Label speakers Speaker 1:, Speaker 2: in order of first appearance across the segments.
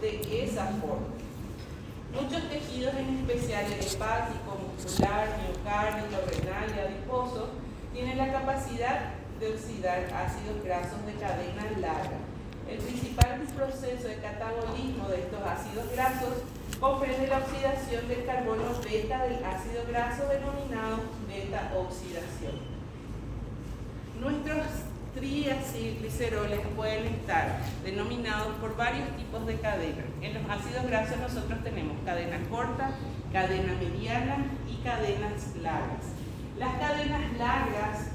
Speaker 1: de esa forma. Muchos tejidos, en especial el hepático, muscular, miocárdico, renal y adiposo, tienen la capacidad de oxidar ácidos grasos de cadena larga. El principal proceso de catabolismo de estos ácidos grasos comprende la oxidación del carbono beta del ácido graso denominado beta-oxidación. Nuestros triacilgliceroles pueden estar denominados por varios tipos de cadenas. En los ácidos grasos nosotros tenemos cadena corta, cadena mediana y cadenas largas. Las cadenas largas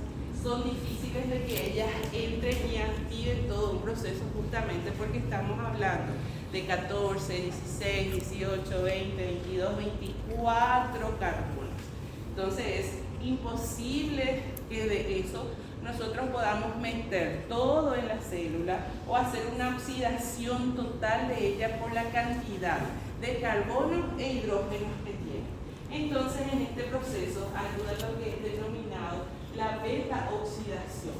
Speaker 1: son difíciles de que ellas entren y activen todo un proceso, justamente porque estamos hablando de 14, 16, 18, 20, 22, 24 carbonos. Entonces es imposible que de eso nosotros podamos meter todo en la célula o hacer una oxidación total de ella por la cantidad de carbono e hidrógenos que tiene. Entonces en este proceso ayuda lo que es denominado la beta-oxidación,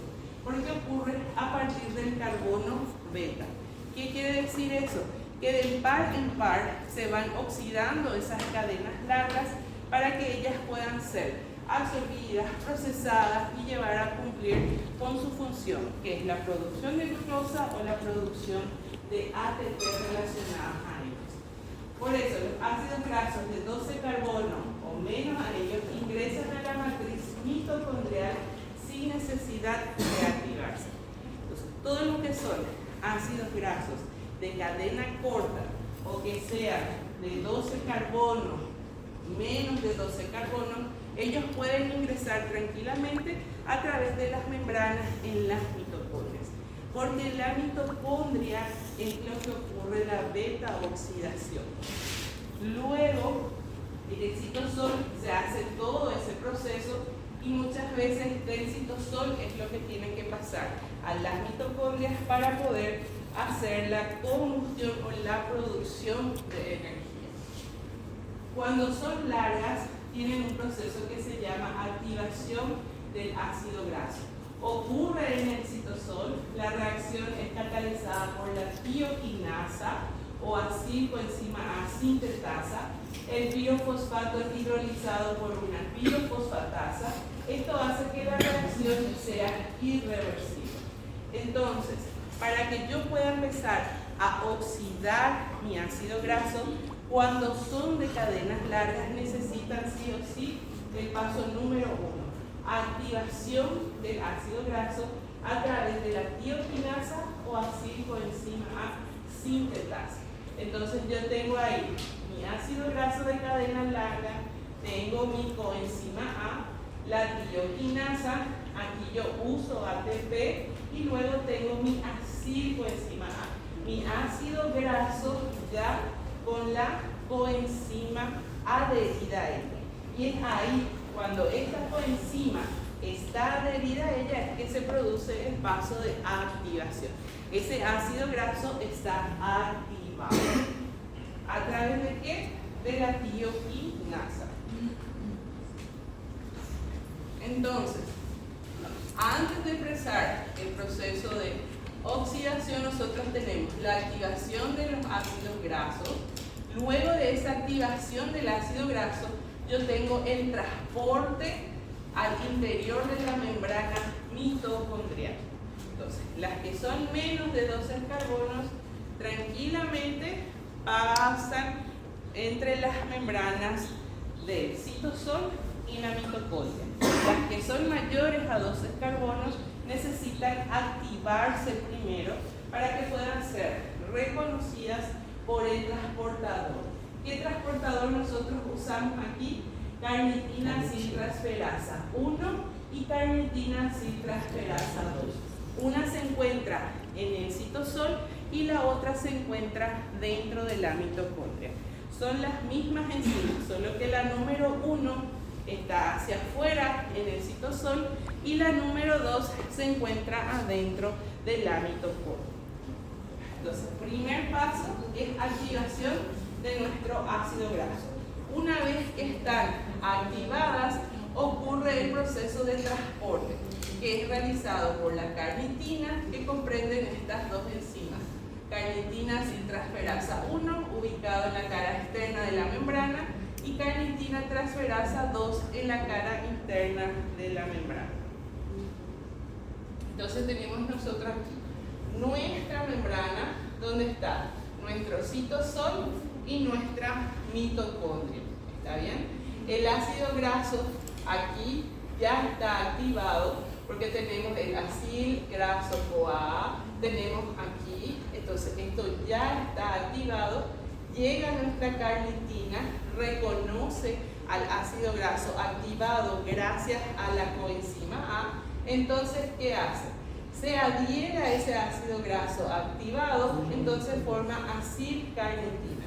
Speaker 1: porque ocurre a partir del carbono beta. ¿Qué quiere decir eso? Que de par en par se van oxidando esas cadenas largas para que ellas puedan ser absorbidas, procesadas y llevar a cumplir con su función, que es la producción de glucosa o la producción de ATP relacionadas a ellos. Por eso, los ácidos grasos de 12 carbonos o menos a ellos ingresan a la matriz mitocondrial sin necesidad de activarse. Entonces, todo lo que son ácidos grasos de cadena corta o que sean de 12 carbonos, menos de 12 carbonos, ellos pueden ingresar tranquilamente a través de las membranas en las mitocondrias, porque en la mitocondria es lo que ocurre la beta-oxidación. Luego, el citosol se hace todo ese proceso y muchas veces del citosol es lo que tiene que pasar a las mitocondrias para poder hacer la combustión o la producción de energía. Cuando son largas, tienen un proceso que se llama activación del ácido graso. Ocurre en el citosol, la reacción es catalizada por la tioquinasa o acilcoenzima A sintetasa. El pirofosfato es hidrolizado por una pirofosfatasa. Esto hace que la reacción sea irreversible. Entonces, para que yo pueda empezar a oxidar mi ácido graso, cuando son de cadenas largas necesitan sí o sí el paso número 1, activación del ácido graso a través de la tioquinasa o acilcoenzima A sintetasa. Entonces yo tengo ahí mi ácido graso de cadena larga, tengo mi coenzima A, la tioquinasa, aquí yo uso ATP y luego tengo mi acilcoenzima A, mi ácido graso ya con la coenzima adherida a ella. Y es ahí, cuando esta coenzima está adherida a ella, es que se produce el paso de activación. Ese ácido graso está activado. ¿A través de qué? De la tioquinasa. Entonces, antes de empezar el proceso de oxidación, nosotros tenemos la activación de los ácidos grasos. Luego de esa activación del ácido graso, yo tengo el transporte al interior de la membrana mitocondrial. Entonces, las que son menos de 12 carbonos, tranquilamente pasan entre las membranas del citosol y la mitocondria. Las que son mayores a 12 carbonos necesitan activarse primero para que puedan ser reconocidas por el transportador. ¿Qué transportador nosotros usamos aquí? Carnitina citrasferasa 1 y carnitina citrasferasa 2. Una se encuentra en el citosol y la otra se encuentra dentro de la mitocondria. Son las mismas enzimas, solo que la número 1 está hacia afuera en el citosol y la número 2 se encuentra adentro de la mitocondria. Entonces, primer paso es activación de nuestro ácido graso. Una vez que están activadas, ocurre el proceso de transporte, que es realizado por la carnitina, que comprenden estas dos enzimas, carnitina citrasferasa 1 ubicado en la cara externa de la membrana, y carnitina transferasa 2 en la cara interna de la membrana. Entonces tenemos nosotros aquí nuestra membrana, donde está nuestro citosol y nuestra mitocondria. ¿Está bien? El ácido graso aquí ya está activado porque tenemos el acil graso CoA, tenemos aquí, entonces esto ya está activado, llega nuestra carnitina, reconoce al ácido graso activado gracias a la coenzima A. Entonces, ¿qué hace? Se adhiere a ese ácido graso activado, entonces forma acilcarnitina.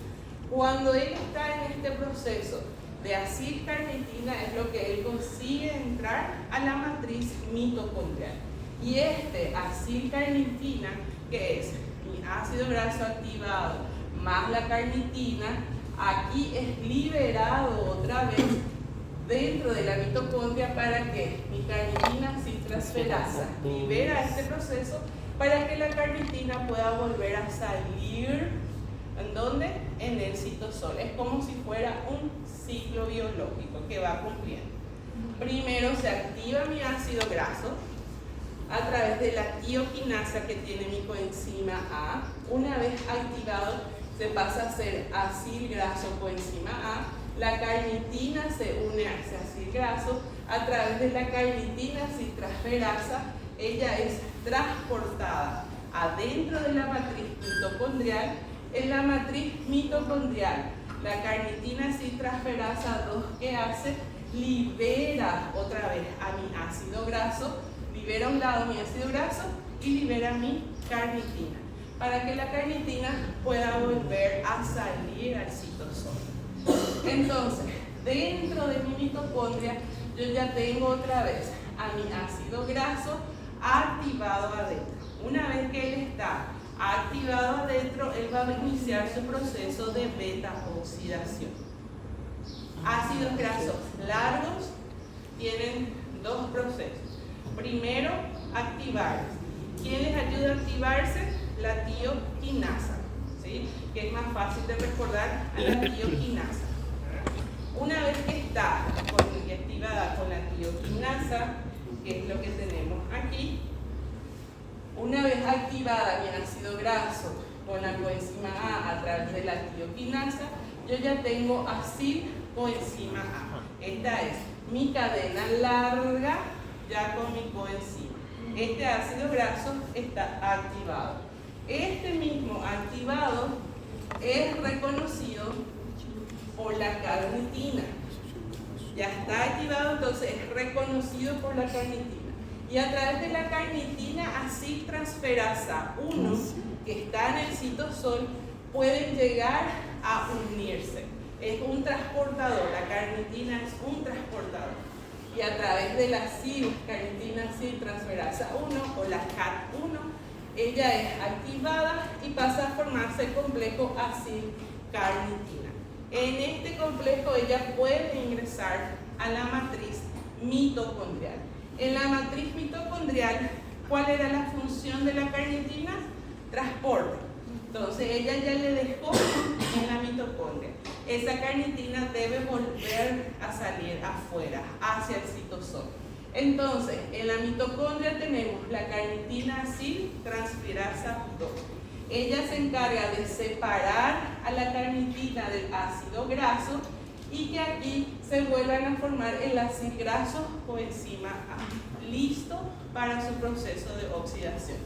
Speaker 1: Cuando él está en este proceso de acilcarnitina, es lo que él consigue entrar a la matriz mitocondrial. Y este acilcarnitina, que es mi ácido graso activado más la carnitina, aquí es liberado otra vez dentro de la mitocondria para que mi carnitina citransferasa libera este proceso para que la carnitina pueda volver a salir. ¿En dónde? En el citosol. Es como si fuera un ciclo biológico que va cumpliendo. Primero se activa mi ácido graso a través de la tioquinasa que tiene mi coenzima A. Una vez activado, se pasa a ser acil graso coenzima A. La carnitina se une a ese acil graso a través de la carnitina citransferasa. Ella es transportada adentro de la matriz mitocondrial. En la matriz mitocondrial, la carnitina citransferasa 2, ¿qué hace? Libera otra vez a mi ácido graso, libera a un lado mi ácido graso y libera mi carnitina, para que la carnitina pueda volver a salir al citosol. Entonces, dentro de mi mitocondria, yo ya tengo otra vez a mi ácido graso activado adentro. Una vez que él está activado adentro, él va a iniciar su proceso de beta-oxidación. Ácidos grasos largos tienen dos procesos. Primero, activarse. ¿Quién les ayuda a activarse? La tioquinasa, ¿sí? Que es más fácil de recordar, a la tioquinasa. Una vez que está activada con la tioquinasa, que es lo que tenemos aquí, una vez activada mi ácido graso con la coenzima A través de la tioquinasa, yo ya tengo acil coenzima A. Esta es mi cadena larga ya con mi coenzima. Este ácido graso está activado. Este mismo activado es reconocido por la carnitina. Ya está activado, entonces es reconocido por la carnitina. Y a través de la carnitina aciltransferasa 1, que está en el citosol, pueden llegar a unirse. Es un transportador, la carnitina es un transportador. Y a través de la carnitina aciltransferasa 1 o la CAT1, ella es activada y pasa a formarse el complejo acilcarnitina. En este complejo ella puede ingresar a la matriz mitocondrial. En la matriz mitocondrial, ¿cuál era la función de la carnitina? Transporte. Entonces ella ya le dejó en la mitocondria. Esa carnitina debe volver a salir afuera, hacia el citosol. Entonces, en la mitocondria tenemos la carnitina aciltransferasa 2. Ella se encarga de separar a la carnitina del ácido graso y que aquí se vuelvan a formar el ácido graso coenzima A, listo para su proceso de oxidación.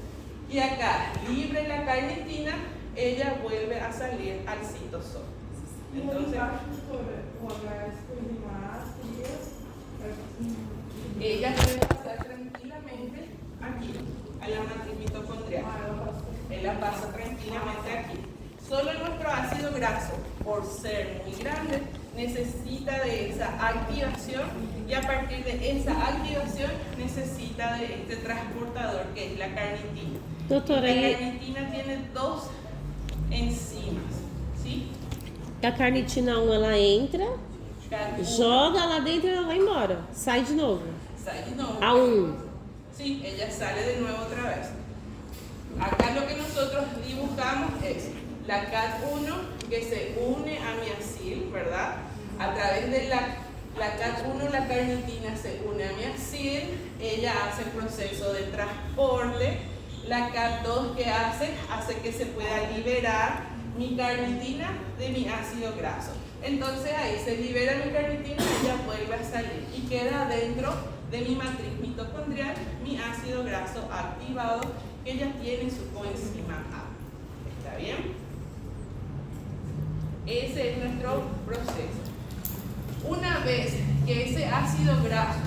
Speaker 1: Y acá, libre la carnitina, ella vuelve a salir al citosol. Entonces, ella puede pasar tranquilamente aquí, a la matriz mitocondrial. Ella pasa tranquilamente aquí. Solo nuestro ácido graso, por ser muy grande, necesita de esa activación y a partir de esa activación necesita de este transportador que es la carnitina.
Speaker 2: Doutora,
Speaker 1: La carnitina tiene dos enzimas, ¿sí?
Speaker 2: A carnitina 1 ela entra, joga lá dentro e ela vai embora, sai de novo.
Speaker 1: Sai de nuevo.
Speaker 2: A 1.
Speaker 1: Sí, ella sale de nuevo otra vez. Acá lo que nosotros dibujamos es la CAT1 que se une a miacil, ¿verdad? A través de la CAT1, la carnitina se une a miacil, ella hace el proceso de transporte. La CAT2 que hace que se pueda liberar mi carnitina de mi ácido graso. Entonces ahí se libera mi carnitina y ella vuelve a salir y queda dentro de mi matriz mitocondrial mi ácido graso activado que ya tiene su coenzima A. ¿Está bien? Ese es nuestro proceso. Una vez que ese ácido graso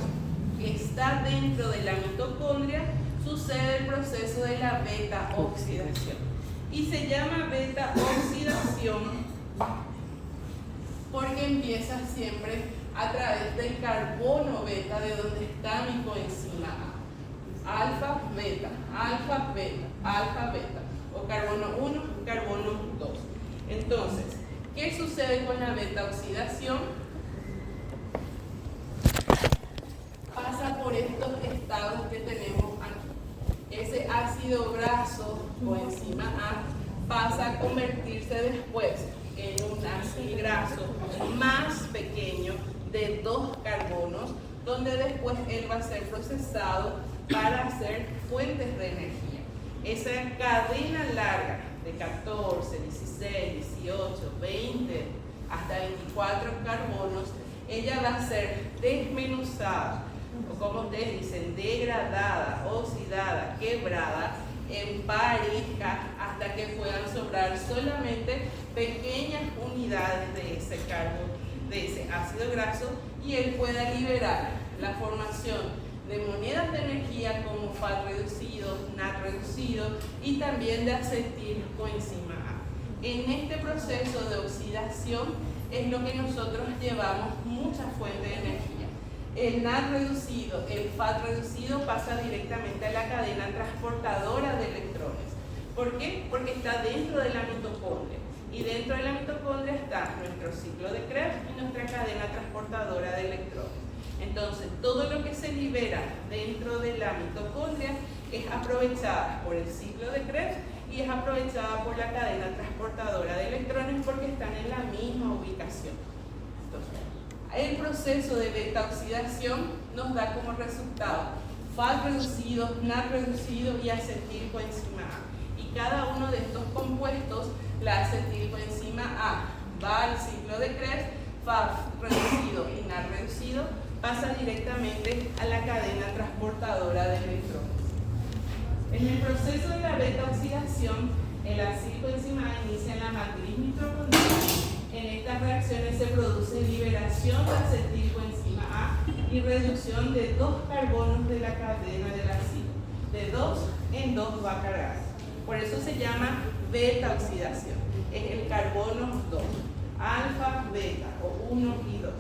Speaker 1: está dentro de la mitocondria, sucede el proceso de la beta oxidación. Y se llama beta oxidación porque empieza siempre a través del carbono beta, de donde está mi coenzima A. Alfa, beta, alfa, beta, alfa, beta. O carbono 1, carbono 2. Entonces, ¿qué sucede con la beta oxidación? Pasa por estos estados que tenemos aquí. Ese ácido graso coenzima A pasa a convertirse después en un ácido graso más pequeño de 2 carbonos, donde después él va a ser procesado para hacer fuentes de energía. Esa cadena larga de 14, 16, 18, 20 hasta 24 carbonos, ella va a ser desmenuzada, o como ustedes dicen, degradada, oxidada, quebrada en parejas hasta que puedan sobrar solamente pequeñas unidades de ese carbono, de ese ácido graso, y él pueda liberar la formación de monedas de energía como FAT reducido, NAT reducido y también de acetilcoenzima A. En este proceso de oxidación es lo que nosotros llevamos muchas fuentes de energía. El NAT reducido, el FAT reducido pasa directamente a la cadena transportadora de electrones. ¿Por qué? Porque está dentro de la mitocondria. Y dentro de la mitocondria está nuestro ciclo de Krebs y nuestra cadena transportadora de electrones. Entonces, todo lo que se libera dentro de la mitocondria es aprovechada por el ciclo de Krebs y es aprovechada por la cadena transportadora de electrones porque están en la misma ubicación. Entonces, el proceso de beta oxidación nos da como resultado FAT reducido, NAT reducido y acetilcoenzima A. Y cada uno de estos compuestos, la acetilcoenzima A va al ciclo de Krebs, FAT reducido y NAT reducido pasa directamente a la cadena transportadora de electrones. En el proceso de la beta oxidación, el acetilcoenzima A inicia en la matriz mitocondrial. En estas reacciones se produce liberación de acetilcoenzima A y reducción de 2 carbonos de la cadena del ácido. De 2 en 2 va a cargar. Por eso se llama beta oxidación. Es el carbono 2. Alfa, beta o 1 y 2.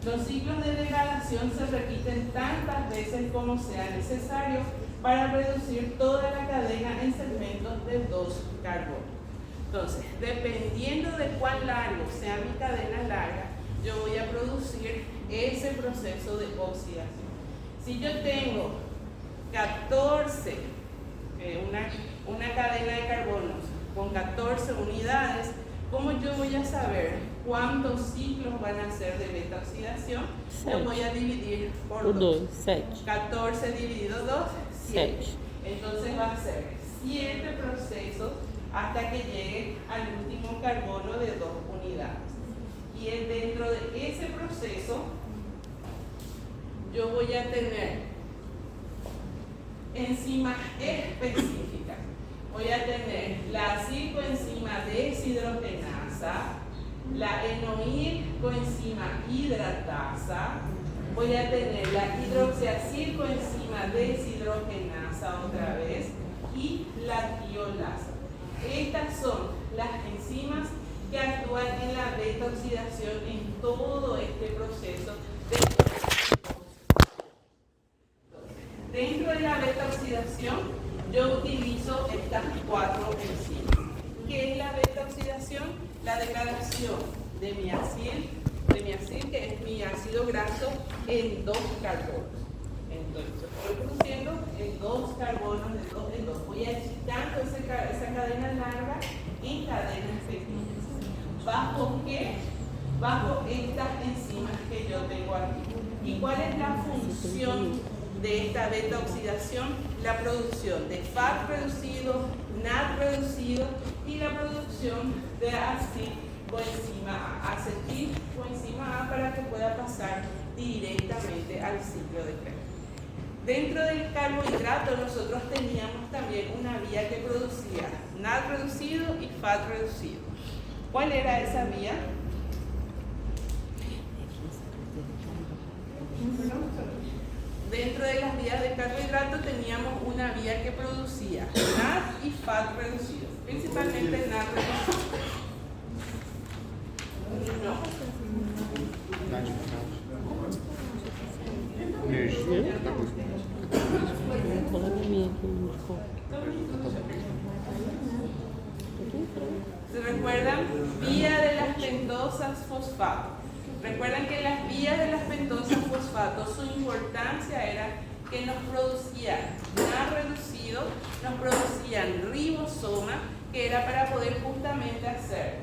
Speaker 1: Los ciclos de degradación se repiten tantas veces como sea necesario para reducir toda la cadena en segmentos de 2 carbonos. Entonces, dependiendo de cuán largo sea mi cadena larga, yo voy a producir ese proceso de oxidación. Si yo tengo 14, una cadena de carbonos con 14 unidades, ¿cómo yo voy a saber cuántos ciclos van a ser de beta oxidación? Lo voy a dividir por 2. 14 dividido 2, 7. Entonces va a ser 7 procesos hasta que llegue al último carbono de 2 unidades. Y dentro de ese proceso yo voy a tener enzimas específicas. Voy a tener la acetilcoenzima deshidrogenasa, la enoilcoenzima hidratasa, voy a tener la hidroxiacilcoenzima deshidrogenasa otra vez y la tiolasa. Estas son las enzimas que actúan en la beta oxidación en todo este proceso. Dentro de la beta oxidación yo utilizo estas 4 enzimas. ¿Qué es la beta oxidación? La degradación de miacil, que es mi ácido graso, en 2 carbonos. Entonces, voy produciendo en 2 carbonos, de 2 en 2. Voy achicando esa cadena larga en cadenas pequeñas. ¿Bajo qué? Bajo estas enzimas que yo tengo aquí. ¿Y cuál es la función de esta beta oxidación? La producción de FAT reducido, NAD reducido y la producción de acetilcoenzima A para que pueda pasar directamente al ciclo de Krebs. Dentro del carbohidrato nosotros teníamos también una vía que producía NAD reducido y FAT reducido. ¿Cuál era esa vía? Dentro de las vías de carbohidrato teníamos una vía que producía NAD y FAT reducido, principalmente NAD reducido. ¿Se recuerdan? Vía de las pentosas fosfato. Recuerdan que las vías de las pentosas fosfato, su importancia era que nos producían NAD reducido, nos producían ribosoma, que era para poder justamente hacer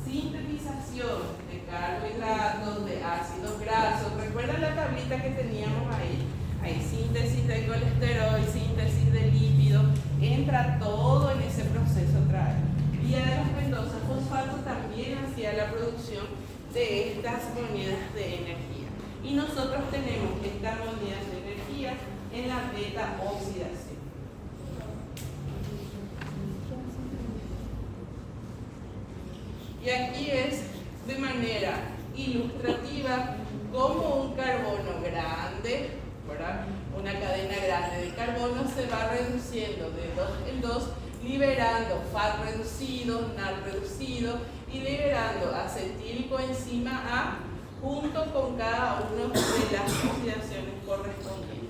Speaker 1: sintetización de carbohidratos, de ácidos grasos. ¿Recuerdan la tablita que teníamos ahí? Hay síntesis de colesterol, síntesis de lípidos, entra todo en ese proceso otra vez. Vía de las pentosas fosfato también hacía la producción de estas monedas de energía. Y nosotros tenemos estas monedas de energía en la beta oxidación. Y aquí es de manera ilustrativa cómo un carbono grande, ¿verdad? Una cadena grande de carbono se va reduciendo de 2 en 2, liberando FAT reducido, NAD reducido y liberando acetilcoenzima A junto con cada una de las oxidaciones correspondientes.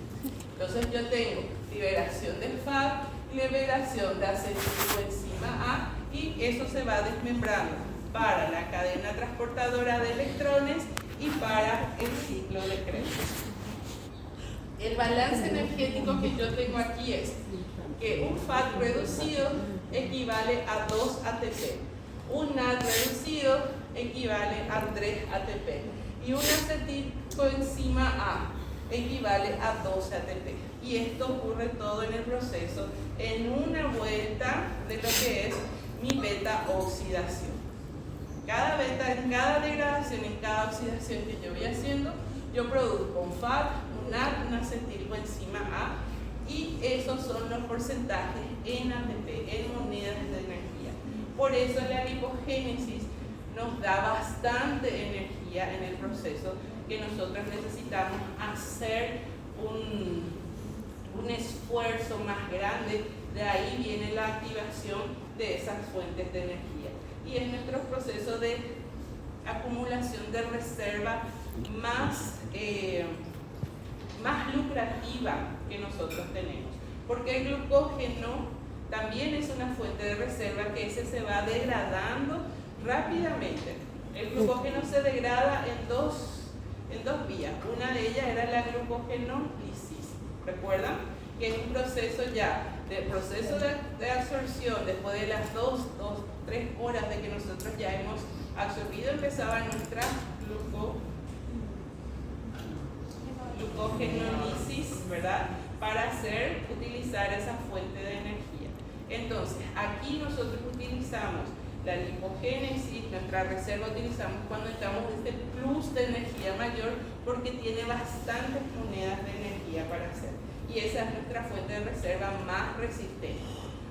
Speaker 1: Entonces yo tengo liberación del FAT, liberación de acetilcoenzima A y eso se va desmembrando para la cadena transportadora de electrones y para el ciclo de Krebs. El balance energético que yo tengo aquí es que un FAT reducido equivale a 2 ATP, un NAD reducido equivale a 3 ATP y un acetilcoenzima A equivale a 12 ATP. Y esto ocurre todo en el proceso en una vuelta de lo que es mi beta oxidación. Cada beta, en cada degradación, en cada oxidación que yo voy haciendo, yo produzco un FAT, un NAD, un acetilcoenzima A y esos son los porcentajes en ATP, en monedas de energía. Por eso la lipogénesis nos da bastante energía en el proceso que nosotros necesitamos hacer un esfuerzo más grande. De ahí viene la activación de esas fuentes de energía. Y es nuestro proceso de acumulación de reserva más lucrativa que nosotros tenemos. Porque el glucógeno también es una fuente de reserva que ese se va degradando rápidamente. El glucógeno se degrada en dos vías. Una de ellas era la glucógenólisis. ¿Recuerdan? Que es un proceso ya de absorción después de las 3 horas de que nosotros ya hemos absorbido, empezaba nuestra glucogenólisis, ¿verdad? Para utilizar esa fuente de energía. Entonces, aquí nosotros utilizamos la lipogénesis, nuestra reserva utilizamos cuando estamos en este plus de energía mayor porque tiene bastantes monedas de energía para hacer. Y esa es nuestra fuente de reserva más resistente.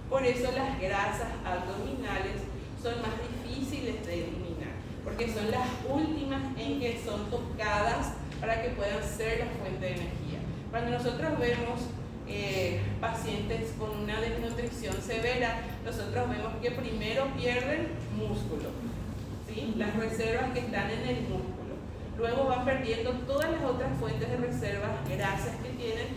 Speaker 1: Por eso las grasas abdominales son más difíciles de eliminar, porque son las últimas en que son tocadas para que puedan ser la fuente de energía. Cuando nosotros vemos pacientes con una desnutrición severa, nosotros vemos que primero pierden músculo, ¿sí? Las reservas que están en el músculo. Luego van perdiendo todas las otras fuentes de reservas grasas que tienen,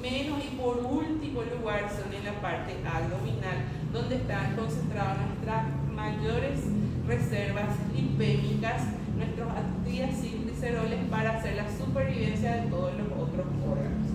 Speaker 1: menos y por último lugar son en la parte abdominal, donde están concentradas nuestras mayores reservas lipémicas, nuestros antigliceroles para hacer la supervivencia de todos los otros órganos.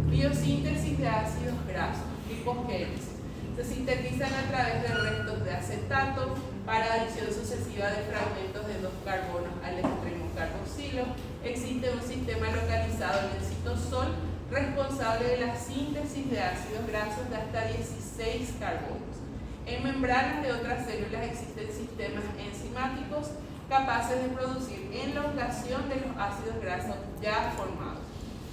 Speaker 1: Biosíntesis de ácidos grasos, lipogénesis. Se sintetizan a través de restos de acetato para adición sucesiva de fragmentos de 2 carbonos al extremo carboxilo. Existe un sistema localizado en el citosol responsable de la síntesis de ácidos grasos de hasta 16 carbonos. En membranas de otras células existen sistemas enzimáticos capaces de producir elongación de los ácidos grasos ya formados.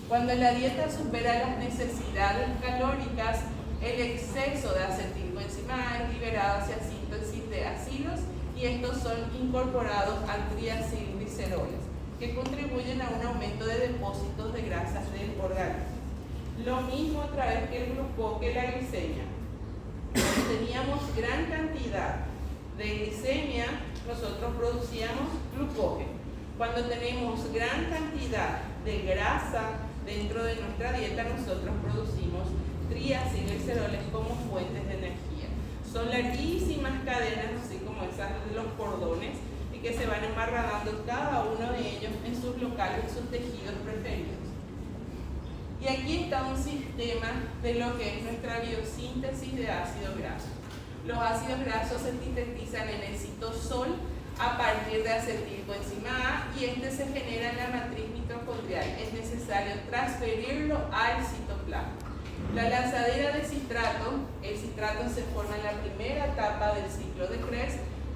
Speaker 1: Cuando la dieta supera las necesidades calóricas, el exceso de acetilcoenzima A es liberado hacia síntesis de ácidos y estos son incorporados al triacilgliceroles, que contribuyen a un aumento de depósitos de grasas del organismo. Lo mismo a través que el glucoque, la glicemia. Cuando teníamos gran cantidad de glicemia, nosotros producíamos glucoque. Cuando tenemos gran cantidad de grasa dentro de nuestra dieta, nosotros producimos triacilgliceroles como fuentes de energía. Son larguísimas cadenas, así como esas de los cordones, y que se van embarradando cada uno de ellos en sus locales, en sus tejidos preferidos. Y aquí está un sistema de lo que es nuestra biosíntesis de ácido graso. Los ácidos grasos se sintetizan en el citosol a partir de acetilcoenzima A y este se genera en la matriz mitocondrial. Es necesario transferirlo al citoplasma. La lanzadera de citrato, el citrato se forma en la primera etapa del ciclo de Krebs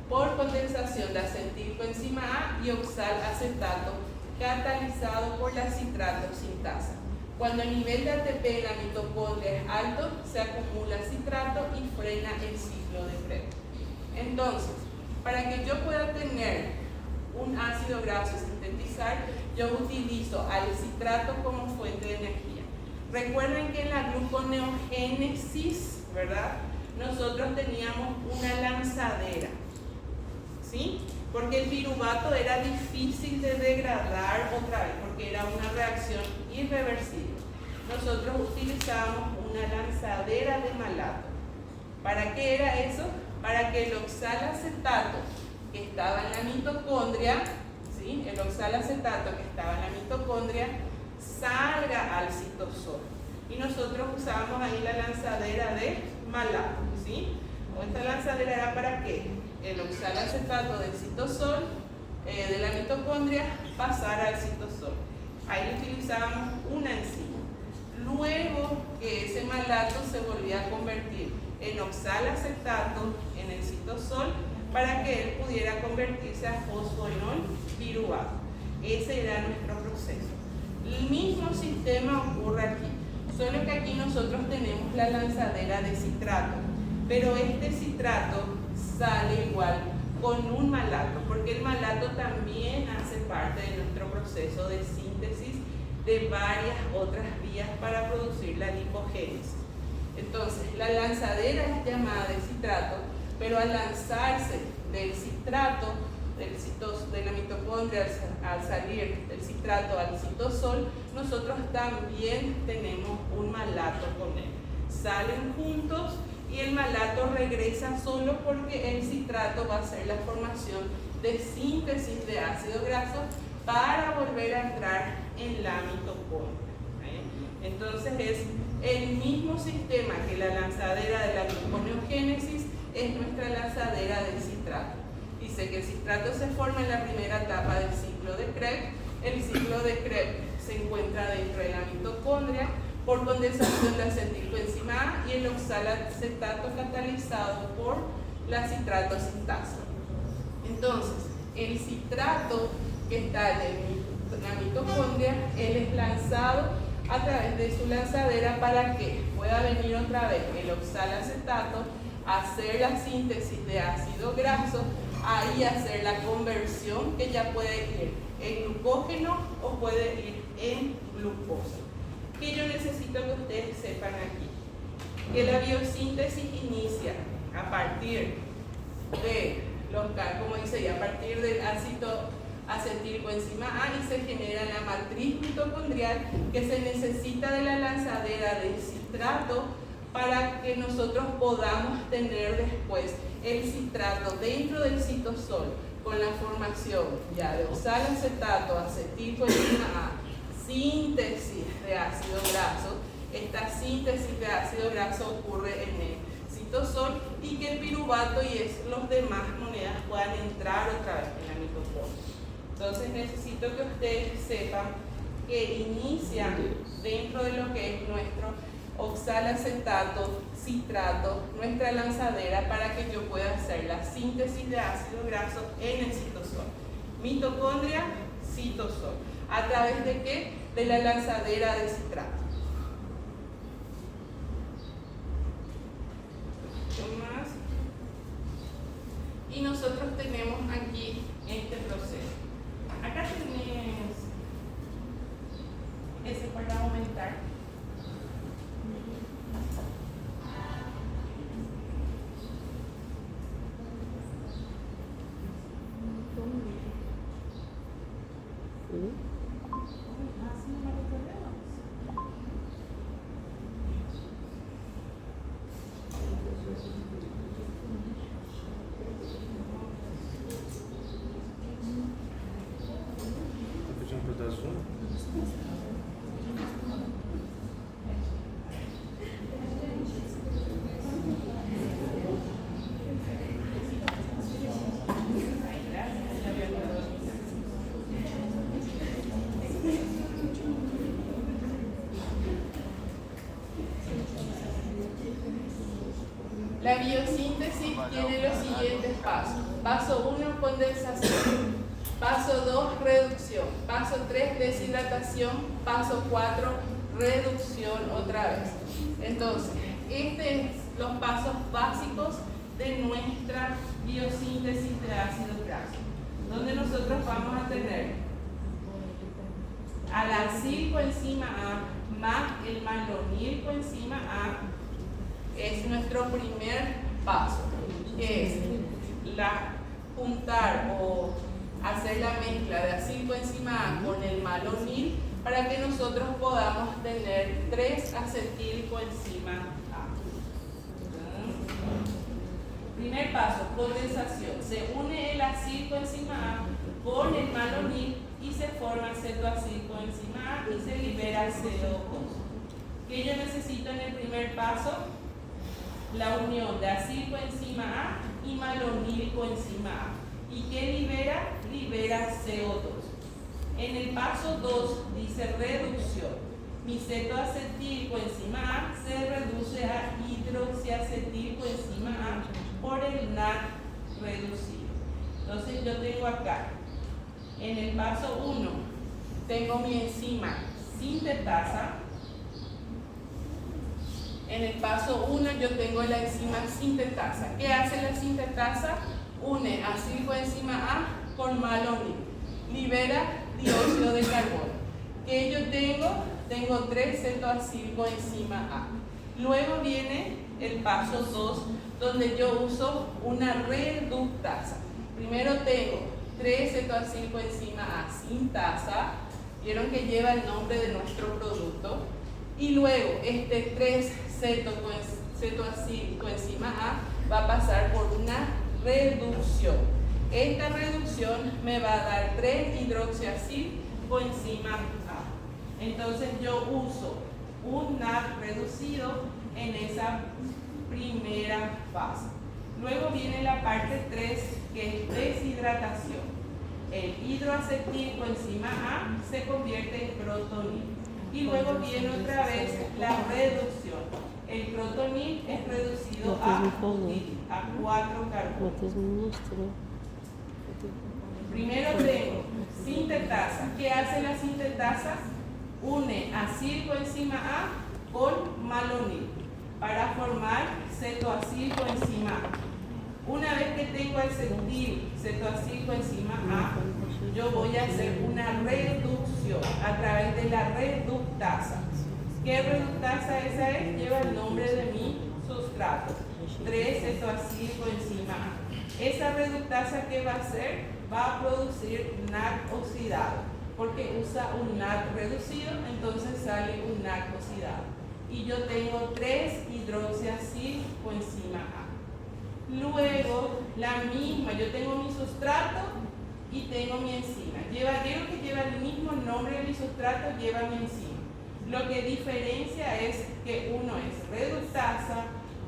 Speaker 1: por condensación de acetilcoenzima A y oxalacetato catalizado por la citrato sintasa. Cuando el nivel de ATP en la mitocondria es alto, se acumula citrato y frena el ciclo de Krebs. Entonces, para que yo pueda tener un ácido graso sintetizar, yo utilizo al citrato como fuente de energía. Recuerden que en la gluconeogénesis, ¿verdad?, nosotros teníamos una lanzadera, ¿sí? Porque el piruvato era difícil de degradar otra vez, porque era una reacción irreversible. Nosotros utilizábamos una lanzadera de malato. ¿Para qué era eso? Para que el oxalacetato que estaba en la mitocondria, ¿sí?, el oxalacetato que estaba en la mitocondria salga al citosol. Y nosotros usábamos ahí la lanzadera de malato, ¿sí? Esta lanzadera era para que el oxalacetato del citosol, de la mitocondria, pasara al citosol. Ahí utilizábamos una enzima. Luego que ese malato se volvía a convertir en oxalacetato en el citosol para que él pudiera convertirse a fosfoenol piruvato. Ese era nuestro proceso. El mismo sistema ocurre aquí, solo que aquí nosotros tenemos la lanzadera de citrato, pero este citrato sale igual con un malato, porque el malato también hace parte de nuestro proceso de síntesis de varias otras vías para producir la lipogénesis. Entonces, la lanzadera es llamada de citrato, pero al lanzarse del citrato, de la mitocondria, al salir del citrato al citosol, nosotros también tenemos un malato con él. Salen juntos y el malato regresa solo porque el citrato va a hacer la formación de síntesis de ácido graso para volver a entrar en la mitocondria. Entonces es el mismo sistema que la lanzadera de la gluconeogénesis, es nuestra lanzadera del citrato. Dice que el citrato se forma en la primera etapa del ciclo de Krebs. El ciclo de Krebs se encuentra dentro de la mitocondria por condensación de acetilcoenzima A y el oxalacetato catalizado por la citrato sintasa. Entonces, el citrato que está en la mitocondria, él es lanzado a través de su lanzadera para que pueda venir otra vez el oxalacetato, hacer la síntesis de ácido graso, ahí hacer la conversión que ya puede ir en glucógeno o puede ir en glucosa. ¿Qué yo necesito que ustedes sepan aquí? Que la biosíntesis inicia a partir de como dice ahí, a partir del ácido acetilcoenzima A y se genera la matriz mitocondrial que se necesita de la lanzadera del citrato para que nosotros podamos tener después el citrato dentro del citosol con la formación ya de oxalacetato, acetilcoenzima A, síntesis de ácido graso. Esta síntesis de ácido graso ocurre en el citosol y que el piruvato y los demás monedas puedan entrar otra vez en la mitocondria. Entonces necesito que ustedes sepan que inician dentro de lo que es nuestro oxalacetato, citrato, nuestra lanzadera para que yo pueda hacer la síntesis de ácido graso en el citosol. Mitocondria, citosol. ¿A través de qué? De la lanzadera de citrato. Más. Y nosotros tenemos aquí este proceso. Acá tenés ese para aumentar. La biosíntesis tiene los siguientes pasos. Paso 1, condensación. Paso 2, reducción. Paso 3, deshidratación. Paso 4, reducción otra vez. Entonces, estos son los pasos básicos de nuestra biosíntesis de ácidos grasos, donde nosotros vamos a tener a la acilcoenzima A más el malonil coenzima A. Es nuestro primer paso, que es juntar o hacer la mezcla de acilcoenzima A con el malonil para que nosotros podamos tener 3-acetilcoenzima A. Primer paso, condensación. Se une el acilcoenzima A con el malonil y se forma cetoacilcoenzima A y se libera CO2. ¿Qué yo necesito en el primer paso? La unión de acilcoenzima A y malonilcoenzima A. ¿Y qué libera? Libera CO2. En el paso 2 dice reducción. Mi cetoacetilcoenzima A se reduce a hidroxiacetilcoenzima A por el NAD reducido. Entonces yo tengo acá, en el paso 1, tengo mi enzima sintetasa. En el paso 1 yo tengo la enzima sintetasa. ¿Qué hace la sintetasa? Une acilcoenzima A con malonil. Libera dióxido de carbono. ¿Qué yo tengo? Tengo 3-cetoacilcoenzima A. Luego viene el paso 2, donde yo uso una reductasa. Primero tengo 3-cetoacilcoenzima A sin tasa. Vieron que lleva el nombre de nuestro producto. Y luego este 3-cetoacilcoenzima A va a pasar por una reducción. Esta reducción me va a dar 3-hidroxiacilcoenzima A. Entonces yo uso un NAD reducido en esa primera fase. Luego viene la parte 3, que es deshidratación. El hidroacetilcoenzima A se convierte en crotonil. Y luego viene otra vez la reducción. El crotonil es reducido a 4 carbonos. Primero tengo sintetasa. ¿Qué hace la sintetasa? Une acilcoenzima A con malonil para formar cetoacilcoenzima A. Una vez que tengo el cetoacilcoenzima A, yo voy a hacer una reducción a través de la reductasa. ¿Qué reductasa esa es? Lleva el nombre de mi sustrato, 3-cetoacilcoenzima A. Esa reductasa, ¿qué va a hacer? Va a producir NAD oxidado, porque usa un NAD reducido, entonces sale un NAD oxidado. Y yo tengo 3-hidroxiacilcoenzima A. Luego, la misma, yo tengo mi sustrato y tengo mi enzima. Digo que lleva el mismo nombre de mi sustrato, lleva mi enzima. Lo que diferencia es que uno es reductasa,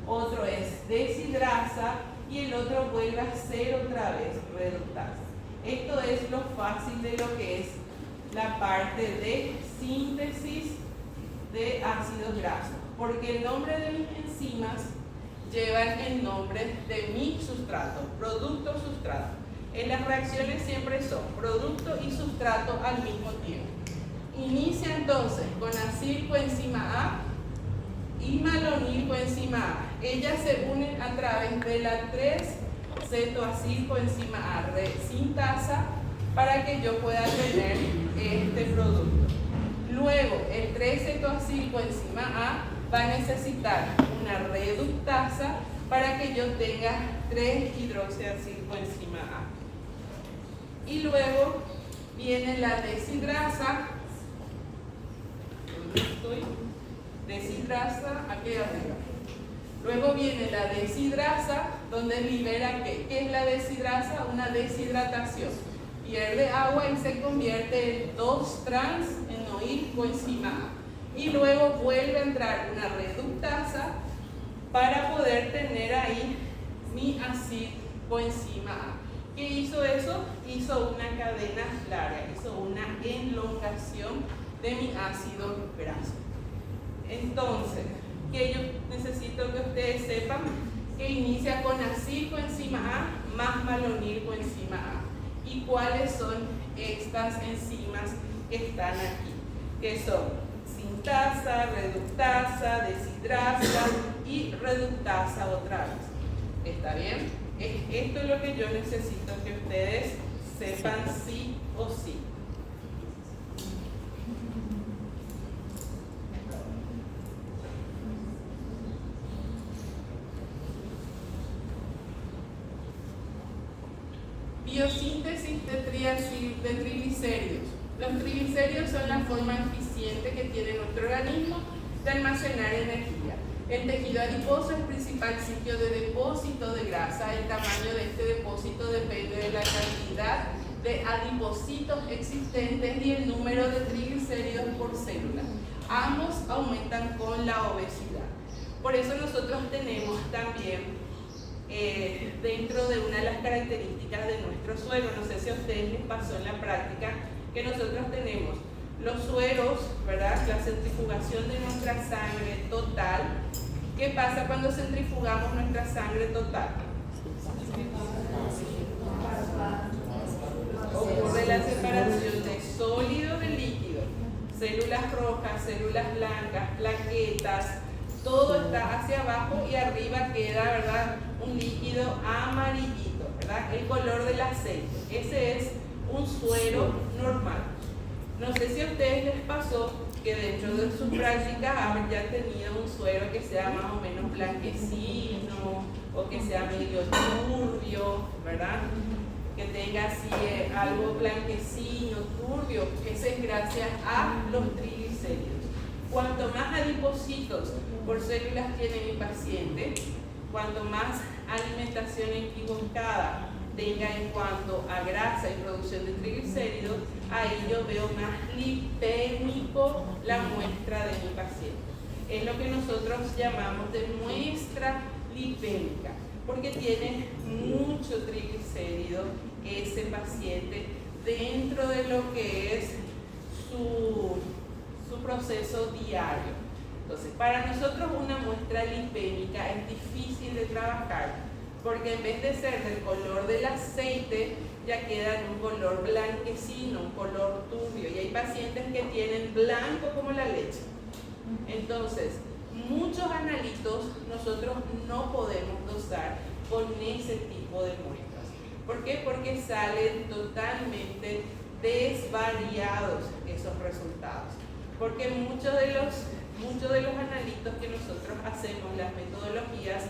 Speaker 1: otro es deshidrasa y el otro vuelve a ser otra vez reductasa. Esto es lo fácil de lo que es la parte de síntesis de ácidos grasos, porque el nombre de mis enzimas llevan el nombre de mi sustrato, producto sustrato. En las reacciones siempre son producto y sustrato al mismo tiempo. Inicia entonces con acilcoenzima A y malonilcoenzima A. Ellas se unen a través de la 3-cetoacilcoenzima A sintasa para que yo pueda tener este producto. Luego, el 3-cetoacilcoenzima A va a necesitar una reductasa para que yo tenga 3-hidroxiacilcoenzima A. Y luego viene la deshidrasa. ¿Dónde estoy? Deshidrasa, aquí arriba. Luego viene la deshidrasa, donde libera ¿qué? ¿Qué es la deshidrasa? Una deshidratación. Pierde agua y se convierte en 2-trans-enoilcoenzima A. Y luego vuelve a entrar una reductasa para poder tener ahí mi acilcoenzima A. ¿Qué hizo eso? Hizo una cadena larga, hizo una elongación de mi ácido graso. Entonces, que yo necesito que ustedes sepan que inicia con acilcoenzima A más malonilcoenzima A. ¿Y cuáles son estas enzimas que están aquí? Que son sintasa, reductasa, deshidrasa y reductasa otra vez. ¿Está bien? Esto es lo que yo necesito que ustedes sepan sí o sí. Biosíntesis de triglicéridos. Los triglicéridos son la forma eficiente que tiene nuestro organismo de almacenar energía. El tejido adiposo es el principal sitio de depósito de grasa. El tamaño de este depósito depende de la cantidad de adipocitos existentes y el número de triglicéridos por célula. Ambos aumentan con la obesidad. Por eso nosotros tenemos también dentro de una de las características de nuestro suero, no sé si a ustedes les pasó en la práctica, que nosotros tenemos los sueros, ¿verdad? La centrifugación de nuestra sangre total. ¿Qué pasa cuando centrifugamos nuestra sangre total? Ocurre la separación de sólido de líquido, células rojas, células blancas, plaquetas, todo está hacia abajo y arriba queda, ¿verdad?, un líquido amarillito, ¿verdad? El color del aceite. Ese es un suero normal. No sé si a ustedes les pasó que dentro de su práctica haber ya tenido un suero que sea más o menos blanquecino o que sea medio turbio, ¿verdad? Que tenga así algo blanquecino, turbio. Eso es gracias a los triglicéridos. Cuanto más adipocitos por células tiene mi paciente, cuanto más alimentación equivocada tenga en cuanto a grasa y producción de triglicéridos, ahí yo veo más lipémico la muestra de mi paciente. Es lo que nosotros llamamos de muestra lipémica, porque tiene mucho triglicérido ese paciente dentro de lo que es su proceso diario. Entonces, para nosotros una muestra lipémica es difícil de trabajar, porque en vez de ser del color del aceite, ya queda en un color blanquecino, un color turbio, y hay pacientes que tienen blanco como la leche. Entonces, muchos analitos nosotros no podemos dosar con ese tipo de muestras. ¿Por qué? Porque salen totalmente desvariados esos resultados. Porque muchos de los analitos que nosotros hacemos, las metodologías,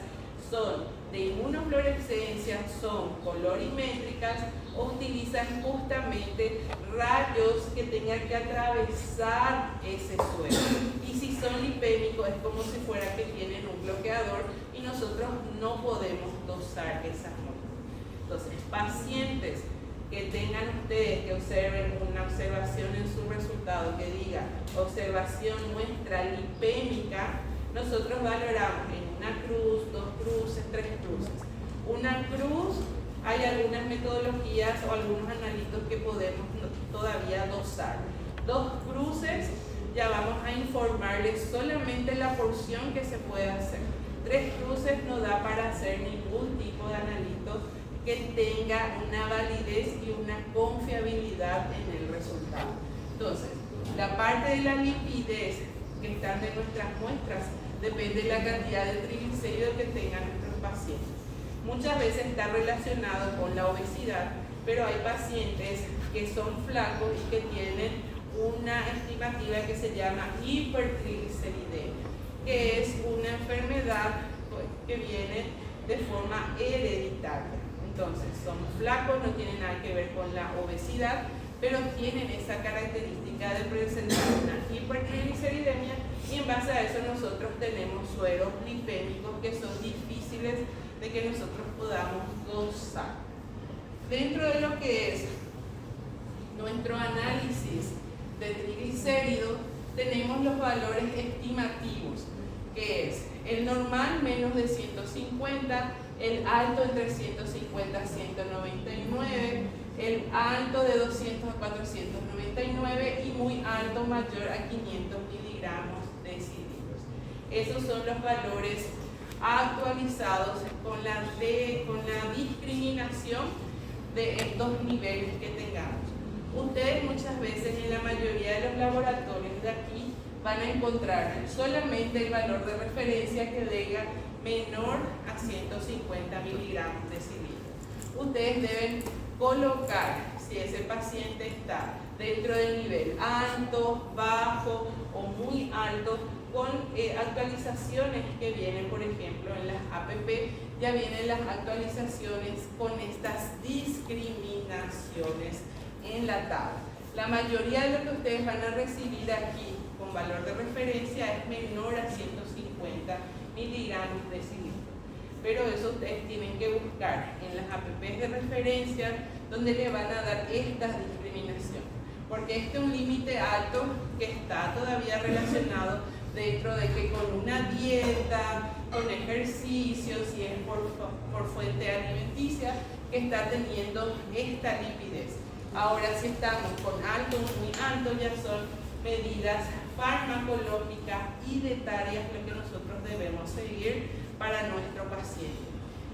Speaker 1: son de inmunofluorescencia, son colorimétricas o utilizan justamente rayos que tengan que atravesar ese suelo. Y si son lipémicos es como si fuera que tienen un bloqueador y nosotros no podemos dosar esas muestras. Entonces, pacientes que tengan ustedes que observen una observación en su resultado que diga observación muestra lipémica, nosotros valoramos en una cruz, 2 cruces, 3 cruces. Una cruz, hay algunas metodologías o algunos analitos que podemos todavía dosar. 2 cruces, ya vamos a informarles solamente la porción que se puede hacer. 3 cruces no da para hacer ningún tipo de analito que tenga una validez y una confiabilidad en el resultado. Entonces, la parte de la lipidez que están de nuestras muestras depende de la cantidad de triglicéridos que tengan nuestros pacientes. Muchas veces está relacionado con la obesidad, pero hay pacientes que son flacos y que tienen una estimativa que se llama hipertrigliceridemia, que es una enfermedad que viene de forma hereditaria. Entonces, son flacos, no tienen nada que ver con la obesidad, pero tienen esa característica de presentar una hipertrigliceridemia, y en base a eso nosotros tenemos sueros lipémicos que son difíciles de que nosotros podamos dosar. Dentro de lo que es nuestro análisis de triglicéridos, tenemos los valores estimativos, que es el normal menos de 150, el alto entre 150 a 199, el alto de 200 a 499 y muy alto mayor a 500 miligramos decilitros. Esos son los valores actualizados con la discriminación de estos niveles que tengamos. Ustedes muchas veces en la mayoría de los laboratorios de aquí van a encontrar solamente el valor de referencia que diga menor a 150 miligramos decilitros. Ustedes deben colocar si ese paciente está dentro del nivel alto, bajo o muy alto, con actualizaciones que vienen, por ejemplo, en las APP, ya vienen las actualizaciones con estas discriminaciones en la tabla. La mayoría de lo que ustedes van a recibir aquí con valor de referencia es menor a 150 miligramos decilitros. Pero eso ustedes tienen que buscar en las APPs de referencia donde le van a dar esta discriminación. Porque este es un límite alto que está todavía relacionado dentro de que con una dieta, con ejercicio, si es por fuente alimenticia, que está teniendo esta lipidez. Ahora, si estamos con alto o muy alto, ya son medidas farmacológicas y dietarias lo que nosotros debemos seguir para nuestro paciente.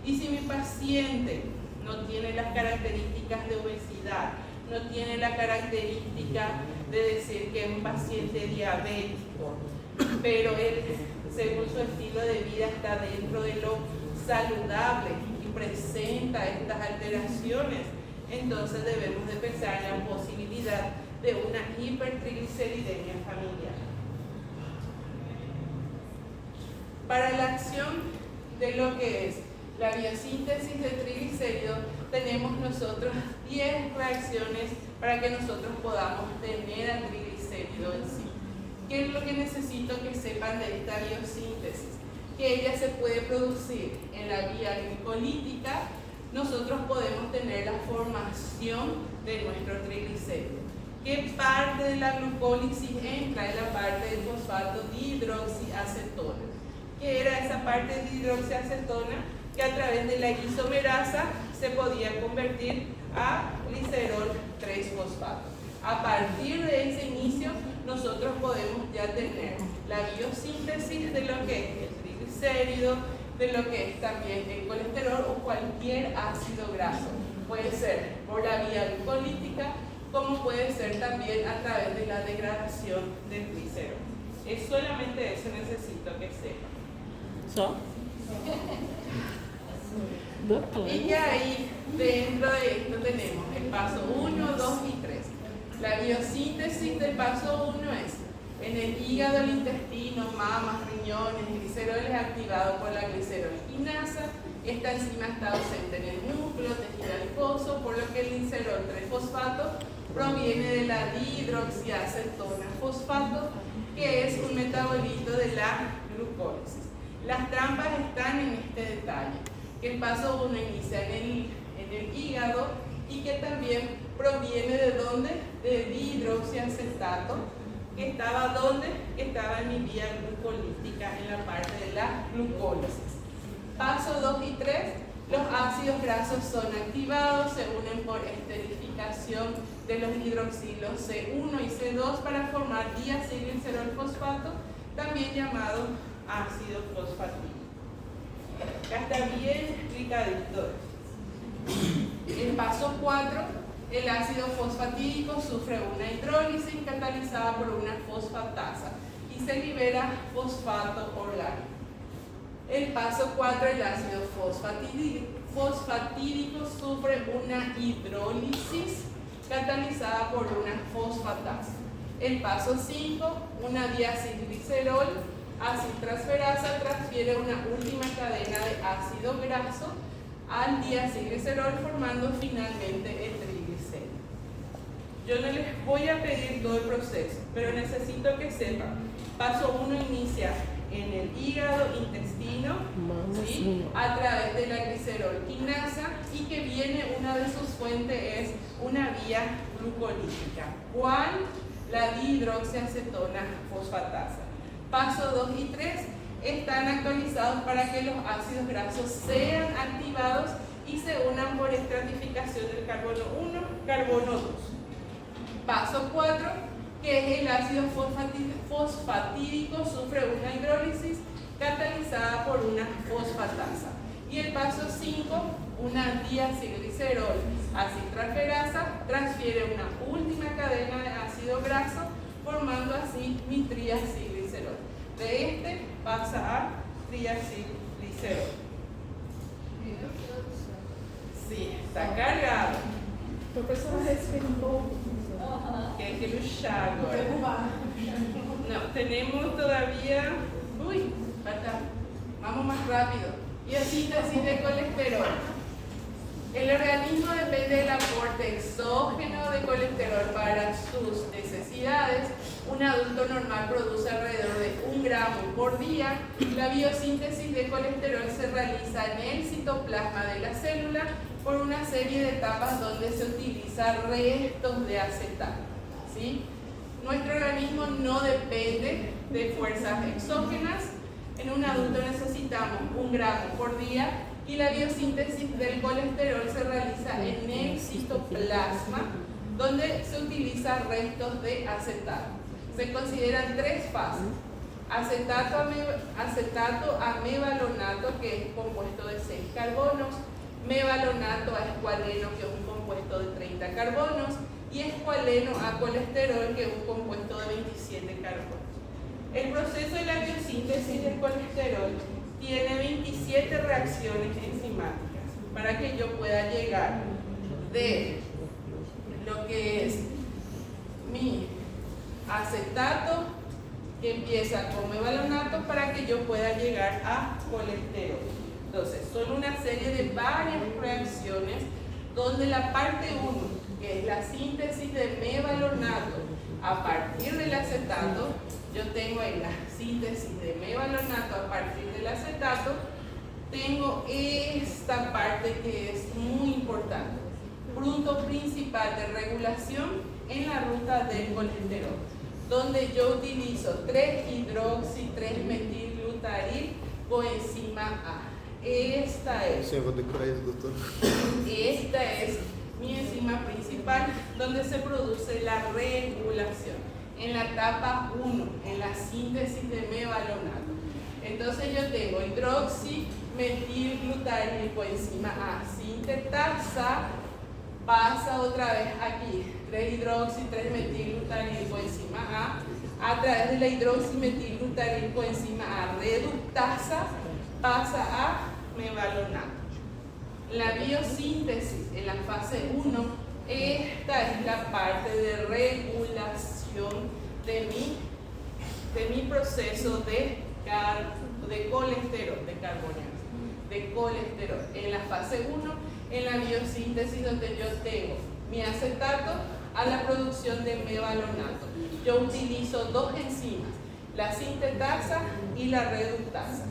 Speaker 1: Y si mi paciente no tiene las características de obesidad, no tiene la característica de decir que es un paciente diabético, pero él, según su estilo de vida, está dentro de lo saludable y presenta estas alteraciones, entonces debemos de pensar en la posibilidad de una hipertrigliceridemia familiar. Para la acción de lo que es la biosíntesis de triglicéridos, tenemos nosotros 10 reacciones para que nosotros podamos tener al triglicérido en sí. ¿Qué es lo que necesito que sepan de esta biosíntesis? Que ella se puede producir en la vía glicolítica. Nosotros podemos tener la formación de nuestro triglicérido. ¿Qué parte de la glucólisis entra? En la parte del fosfato dihidroxiacetona. ¿Qué era esa parte de dihidroxiacetona? Que a través de la isomerasa se podía convertir a glicerol 3-fosfato. A partir de ese inicio, nosotros podemos ya tener la biosíntesis de lo que es el triglicérido, de lo que es también el colesterol o cualquier ácido graso. Puede ser por la vía glucolítica, como puede ser también a través de la degradación del glicerol. Es solamente eso necesito que sepan.
Speaker 2: Só?
Speaker 1: Y ya ahí, dentro de esto tenemos el paso 1, 2 y 3. La biosíntesis del paso 1 es en el hígado, el intestino, mamas, riñones, el glicerol es activado por la glicerolquinasa. Esta enzima está ausente en el núcleo, tejido adiposo, por lo que el glicerol 3-fosfato proviene de la dihidroxiacetona fosfato, que es un metabolito de la glucólisis. Las trampas están en este detalle, que el paso 1 inicia en el hígado y que también proviene de ¿dónde? De dihidroxiacetato que estaba ¿dónde? Que estaba en mi vía glucolítica, en la parte de la glucólisis. Paso 2 y 3, los ácidos grasos son activados, se unen por esterificación de los hidroxilos C1 y C2 para formar diacilglicerol fosfato, también llamado ácido fosfatídico. Acá está bien explicadito. En paso 4, el ácido fosfatídico sufre una hidrólisis catalizada por una fosfatasa y se libera fosfato orgánico. El paso 4, el ácido fosfatídico sufre una hidrólisis catalizada por una fosfatasa. El paso 5, una diacilglicerol acitransferasa transfiere una última cadena de ácido graso al diacilglicerol formando finalmente el triglicérido. Yo no les voy a pedir todo el proceso, pero necesito que sepan. Paso 1 inicia en el hígado, intestino, ¿sí? A través de la glicerol quinasa, y que viene, una de sus fuentes es una vía glucolítica. ¿Cuál? La dihidroxiacetona fosfatasa. Paso 2 y 3 están actualizados para que los ácidos grasos sean activados y se unan por estratificación del carbono 1, carbono 2. Paso 4, que es el ácido fosfatídico, sufre una hidrólisis catalizada por una fosfatasa. Y el paso 5, una diacilglicerol acitransferasa transfiere una última cadena de ácido graso, formando así mi triacilglicerol. De este pasa a triacilglicerol. Sí, está cargado.
Speaker 3: Professora, respeitou.
Speaker 1: Que hay que luchar ahora. No, tenemos todavía. Uy, falta. Vamos más rápido. Y así de colesterol. El organismo depende del aporte exógeno de colesterol para sus necesidades. Un adulto normal produce alrededor de 1 gramo por día. La biosíntesis de colesterol se realiza en el citoplasma de la célula por una serie de etapas donde se utilizan restos de acetato, ¿sí? Nuestro organismo no depende de fuerzas exógenas. En un adulto necesitamos 1 gramo por día y la biosíntesis del colesterol se realiza en el citoplasma, donde se utilizan restos de acetato. Se consideran 3 fases: acetato a mevalonato, que es compuesto de 6 carbonos, mevalonato a escualeno, que es un compuesto de 30 carbonos, y escualeno a colesterol, que es un compuesto de 27 carbonos. El proceso de la biosíntesis del colesterol tiene 27 reacciones enzimáticas para que yo pueda llegar de lo que es mi acetato, que empieza con mevalonato, para que yo pueda llegar a colesterol. Entonces, son una serie de varias reacciones donde la parte 1, que es la síntesis de mevalonato a partir del acetato, yo tengo ahí la síntesis de mevalonato a partir del acetato, tengo esta parte que es muy importante, punto principal de regulación en la ruta del colesterol, donde yo utilizo 3-hidroxi-3-metilglutaril coenzima A. Esta es mi enzima principal, donde se produce la regulación en la etapa 1, en la síntesis de mevalonato. Entonces yo tengo hidroximetilglutaril coenzima A, sintetasa, pasa otra vez aquí, 3-hidroxi-3-metilglutaril coenzima A través de la hidroximetilglutaril coenzima A reductasa, pasa a mevalonato. La biosíntesis en la fase 1, esta es la parte de regulación de mi proceso de colesterol, de colesterol. En la fase 1, en la biosíntesis, donde yo tengo mi acetato a la producción de mevalonato, yo utilizo 2 enzimas, la sintetasa y la reductasa.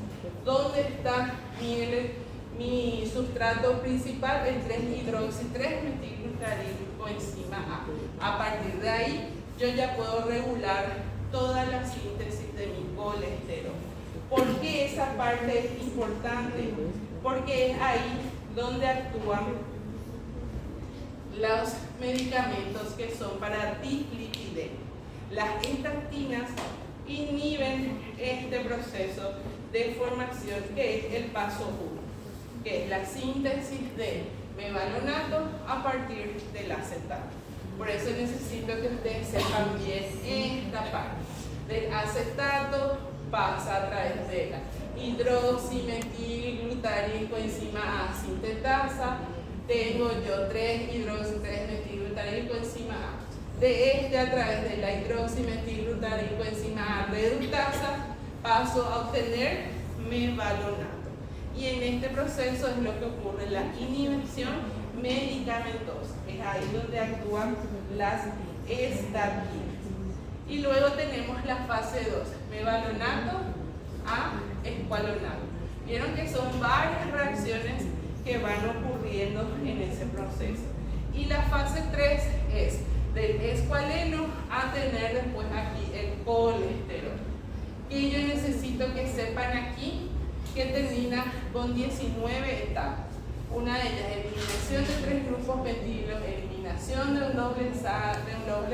Speaker 1: ¿Dónde está mi sustrato principal? El 3-hidroxi-3-metilglutaril coenzima A. A partir de ahí, yo ya puedo regular toda la síntesis de mi colesterol. ¿Por qué esa parte es importante? Porque es ahí donde actúan los medicamentos que son para dislipidemia. Las estatinas inhiben este proceso de formación que es el paso 1, que es la síntesis de mevalonato a partir del acetato. Por eso necesito que ustedes sepan bien esta parte. Del acetato pasa a través de la hidroximetilglutaricoenzima A sintetasa. Tengo yo 3-hidroximetilglutaricoenzima A. De este, a través de la hidroximetilglutaricoenzima A reductasa, paso a obtener mevalonato. Y en este proceso es lo que ocurre la inhibición medicamentosa. Es ahí donde actúan las estatinas. Y luego tenemos la fase 2, mevalonato a escualonato. Vieron que son varias reacciones que van ocurriendo en ese proceso. Y la fase 3 es del escualeno a tener después aquí el colesterol. Y yo necesito que sepan aquí que termina con 19 etapas. Una de ellas, eliminación de 3 grupos metilo, eliminación de un doble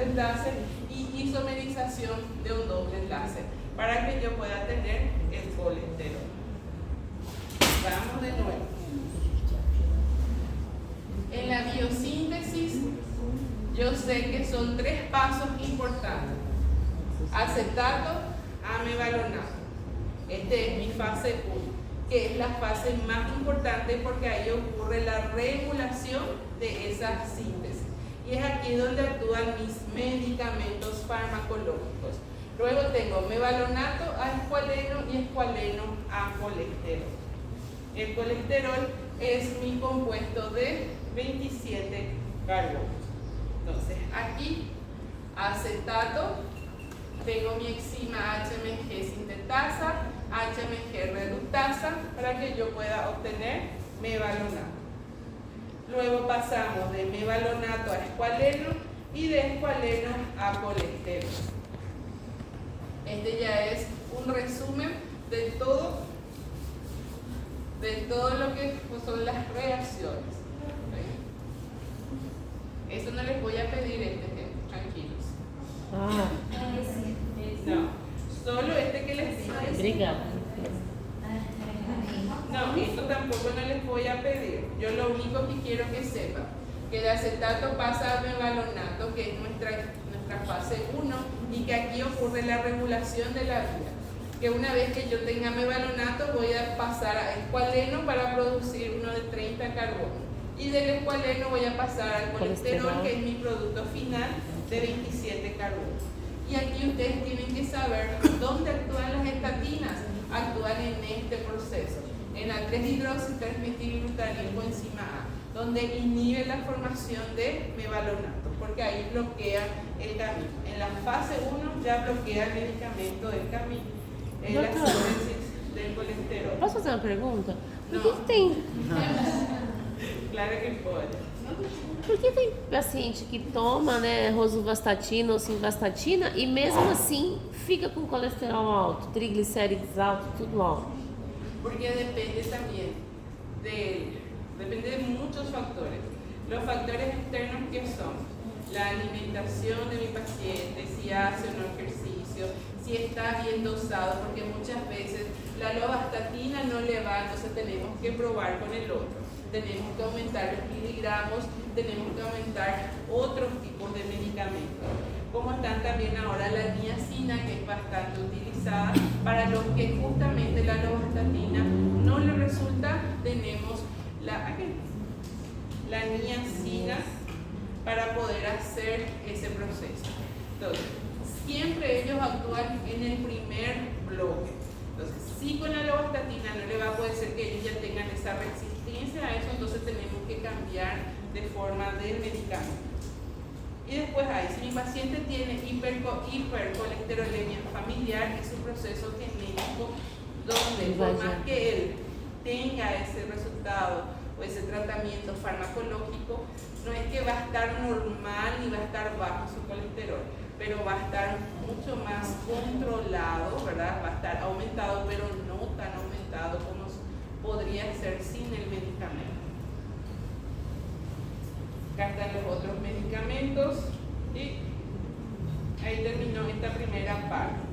Speaker 1: enlace y isomerización de un doble enlace para que yo pueda tener el colesterol. Vamos de nuevo. En la biosíntesis, yo sé que son 3 pasos importantes. Acetato a mevalonato. Este es mi fase 1, que es la fase más importante porque ahí ocurre la regulación de esa síntesis. Y es aquí donde actúan mis medicamentos farmacológicos. Luego tengo mevalonato a escualeno y escualeno a colesterol. El colesterol es mi compuesto de 27 carbonos. Entonces, aquí, acetato, tengo mi enzima HMG sintetasa, HMG reductasa, para que yo pueda obtener mevalonato. Luego pasamos de mevalonato a escualeno y de escualeno a colesterol. Este ya es un resumen de todo lo que son las reacciones. Eso no les voy a pedir gente, tranquilos. No, solo que les dije.
Speaker 2: Obrigada.
Speaker 1: No, esto tampoco no les voy a pedir. Yo lo único que quiero que sepan, que el acetato pasa a mevalonato, que es nuestra fase 1, y que aquí ocurre la regulación de la vida. Que una vez que yo tenga mevalonato voy a pasar a escualeno para producir uno de 30 carbonos. Y del escualeno voy a pasar al colesterol, que es mi producto final de 27 carbonos. Y aquí ustedes tienen que saber dónde actúan las estatinas. Actúan en este proceso, en la 3-hidroximetilglutaricoenzima A, donde inhibe la formación de mevalonato, porque ahí bloquea el camino. En la fase 1 ya bloquea el medicamento del camino, la síntesis del colesterol.
Speaker 2: Posso fazer uma pergunta? Por
Speaker 1: Não.
Speaker 2: que tem?
Speaker 1: Claro que pode.
Speaker 2: Por que tem paciente que toma, né, rosuvastatina ou simvastatina e mesmo assim fica com colesterol alto, triglicéridos alto, tudo alto?
Speaker 1: Porque depende también depende de muchos factores. Los factores externos que son la alimentación de mi paciente, si hace o no ejercicio, si está bien dosado, porque muchas veces la lovastatina no le va, entonces tenemos que probar con el otro. Tenemos que aumentar los miligramos, tenemos que aumentar otros tipos de medicamentos. Como están también ahora la niacina, que es bastante utilizada, para los que justamente la lovastatina no le resulta, tenemos la niacina para poder hacer ese proceso. Entonces, siempre ellos actúan en el primer bloque. Entonces, si con la lovastatina no le va a poder ser que ellos ya tengan esa resistencia a eso, entonces tenemos que cambiar de forma del medicamento. Y después si mi paciente tiene hipercolesterolemia familiar, es un proceso genético donde por más que él tenga ese resultado o ese tratamiento farmacológico, no es que va a estar normal ni va a estar bajo su colesterol. pero va a estar mucho más controlado, ¿verdad? Va a estar aumentado, pero no tan aumentado como podría ser sin el medicamento. Acá están los otros medicamentos y ahí terminó esta primera parte.